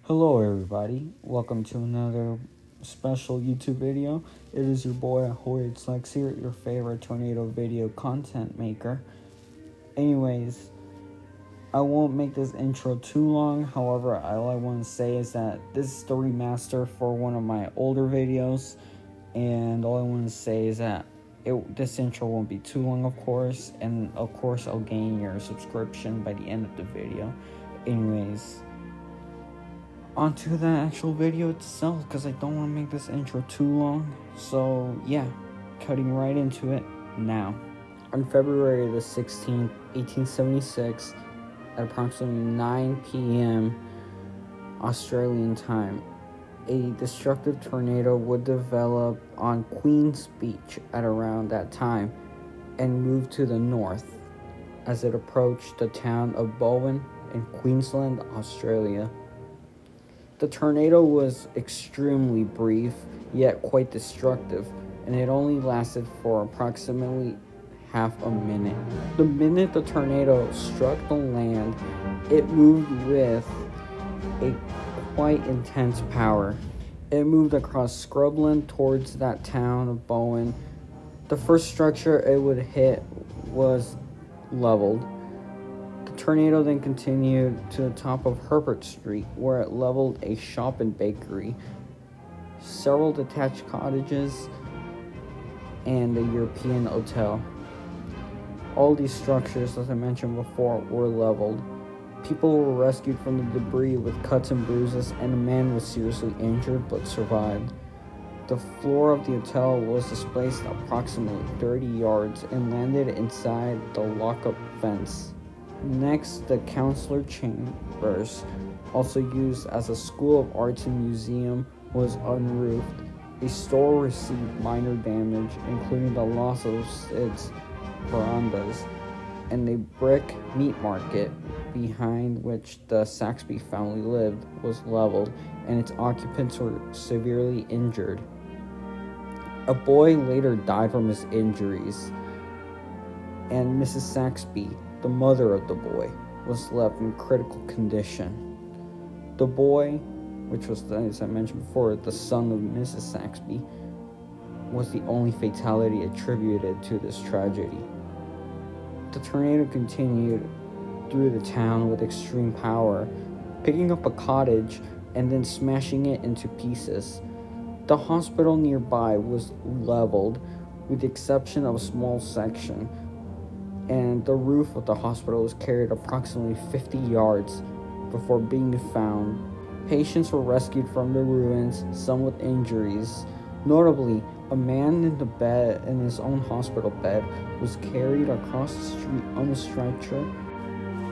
Hello everybody, welcome to another special YouTube video. It is your boy Ahoy Lex here, your favorite tornado video content maker. Anyways, I won't make this intro too long, however, all I want to say is that this is the remaster for one of my older videos, and all I want to say is that this intro won't be too long, of course, and of course I'll gain your subscription by the end of the video. Anyways, onto the actual video itself, because I don't want to make this intro too long. So yeah, cutting right into it now. On February the 16th, 1876, at approximately 9 p.m. Australian time, a destructive tornado would develop on Queen's Beach at around that time and move to the north as it approached the town of Bowen in Queensland, Australia. The tornado was extremely brief, yet quite destructive, and it only lasted for approximately half a minute. The minute the tornado struck the land, it moved with a quite intense power. It moved across scrubland towards that town of Bowen. The first structure it would hit was leveled. The tornado then continued to the top of Herbert Street, where it leveled a shop and bakery, several detached cottages, and a European hotel. All these structures, as I mentioned before, were leveled. People were rescued from the debris with cuts and bruises, and a man was seriously injured but survived. The floor of the hotel was displaced approximately 30 yards and landed inside the lockup fence. Next, the council chambers, also used as a school of arts and museum, was unroofed. A store received minor damage, including the loss of its verandas, and a brick meat market, behind which the Saxby family lived, was leveled, and its occupants were severely injured. A boy later died from his injuries, and Mrs. Saxby, the mother of the boy, was left in critical condition. The boy, which was, as I mentioned before, the son of Mrs. Saxby, was the only fatality attributed to this tragedy. The tornado continued through the town with extreme power, picking up a cottage and then smashing it into pieces. The hospital nearby was leveled, with the exception of a small section, and the roof of the hospital was carried approximately 50 yards before being found. Patients were rescued from the ruins, some with injuries. Notably, a man in his own hospital bed was carried across the street on a stretcher,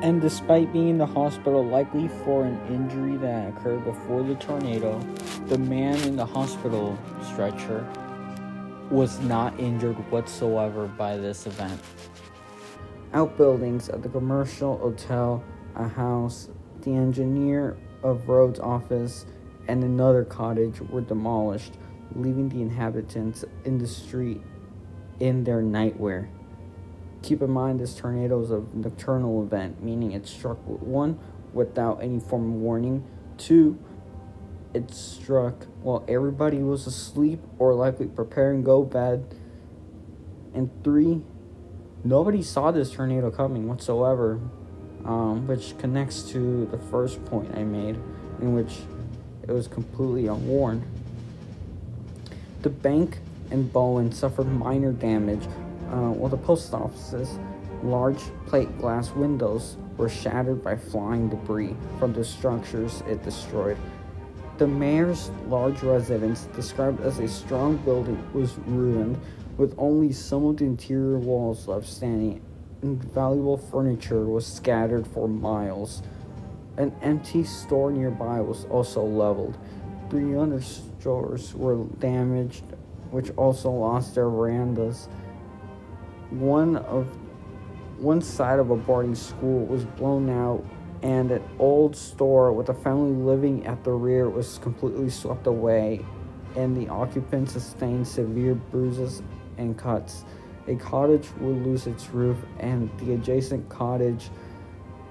and despite being in the hospital likely for an injury that occurred before the tornado, the man in the hospital stretcher was not injured whatsoever by this event. Outbuildings at the commercial hotel, a house, the engineer of roads office, and another cottage were demolished, leaving the inhabitants in the street in their nightwear. Keep in mind, this tornado is a nocturnal event, meaning it struck, one, without any form of warning, two, it struck while everybody was asleep or likely preparing to go to bed, and three, nobody saw this tornado coming whatsoever, which connects to the first point I made, in which it was completely unwarned. The bank in Bowen suffered minor damage, while the post office's large plate glass windows were shattered by flying debris from the structures it destroyed. The mayor's large residence, described as a strong building, was ruined, with only some of the interior walls left standing, and valuable furniture was scattered for miles. An empty store nearby was also leveled. 3 other stores were damaged, which also lost their verandas. One side of a boarding school was blown out, and an old store with a family living at the rear was completely swept away, and the occupants sustained severe bruises and cuts. A cottage would lose its roof, and the adjacent cottage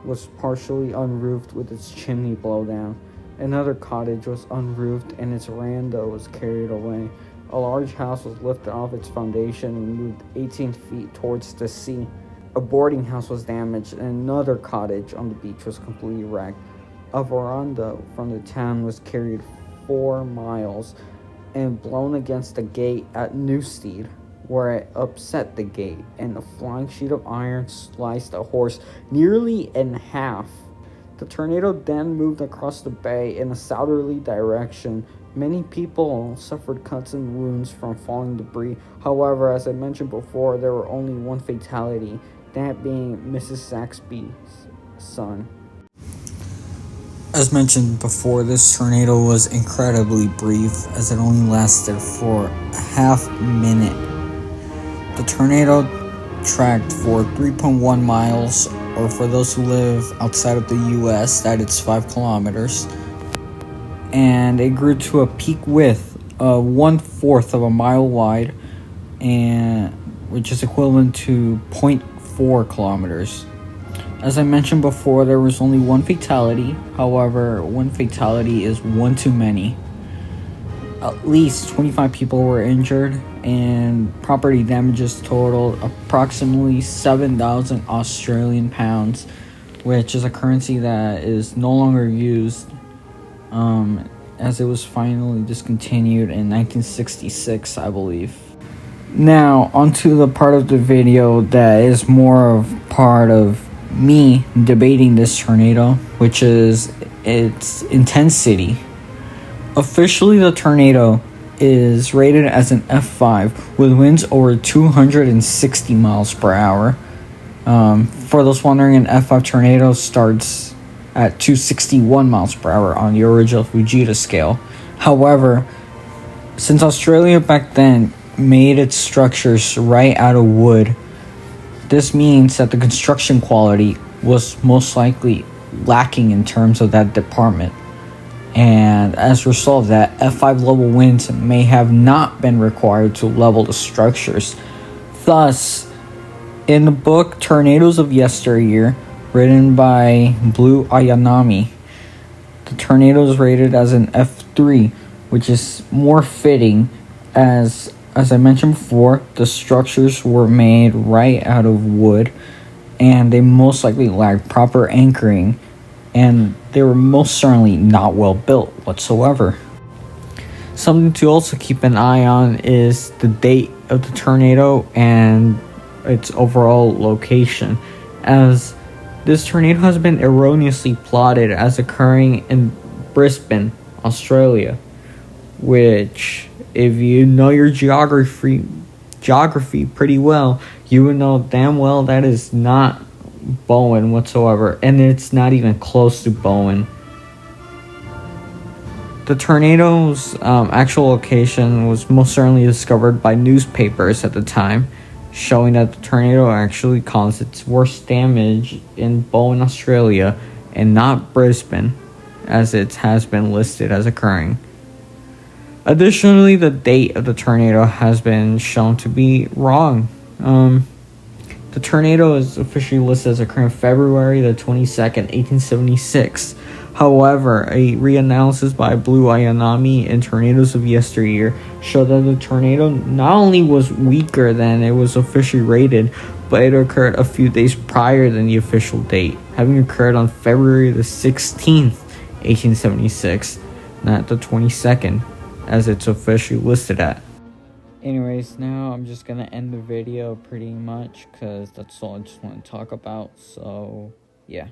was partially unroofed with its chimney blown down. Another cottage was unroofed and its veranda was carried away. A large house was lifted off its foundation and moved 18 feet towards the sea. A boarding house was damaged and another cottage on the beach was completely wrecked. A veranda from the town was carried 4 miles and blown against the gate at Newstead, where it upset the gate, and a flying sheet of iron sliced a horse nearly in half. The tornado then moved across the bay in a southerly direction. Many people suffered cuts and wounds from falling debris. However, as I mentioned before, there were only one fatality, that being Mrs. Saxby's son. As mentioned before, this tornado was incredibly brief as it only lasted for a half minute. The tornado tracked for 3.1 miles, or for those who live outside of the US, that it's 5 kilometers. And it grew to a peak width of 1/4 of a mile wide, and which is equivalent to 0.4 kilometers. As I mentioned before, there was only one fatality. However, one fatality is one too many. At least 25 people were injured, and property damages totaled approximately 7,000 Australian pounds, which is a currency that is no longer used, as it was finally discontinued in 1966, I believe. Now, onto the part of the video that is more of part of me debating this tornado, which is its intensity. Officially, the tornado is rated as an F5 with winds over 260 miles per hour. For those wondering, an F5 tornado starts at 261 miles per hour on the original Fujita scale. However, since Australia back then made its structures right out of wood, this means that the construction quality was most likely lacking in terms of that department. And as a result of that, F5 level winds may have not been required to level the structures. Thus, in the book Tornadoes of Yesteryear, written by Blue Ayanami, the tornado is rated as an F3, which is more fitting as I mentioned before, the structures were made right out of wood, and they most likely lacked proper anchoring, and they were most certainly not well built whatsoever. Something to also keep an eye on is the date of the tornado and its overall location, as this tornado has been erroneously plotted as occurring in Brisbane, Australia, which, if you know your geography pretty well, you would know damn well that is not Bowen whatsoever, and it's not even close to Bowen. The tornado's actual location was most certainly discovered by newspapers at the time, showing that the tornado actually caused its worst damage in Bowen, Australia, and not Brisbane, as it has been listed as occurring. Additionally, the date of the tornado has been shown to be wrong. The tornado is officially listed as occurring February the 22nd, 1876. However, a reanalysis by Blue Ayanami in Tornadoes of Yesteryear showed that the tornado not only was weaker than it was officially rated, but it occurred a few days prior than the official date, having occurred on February the 16th, 1876, not the 22nd. As it's officially listed at. Anyways, now I'm just gonna end the video pretty much because that's all I just want to talk about. So, yeah.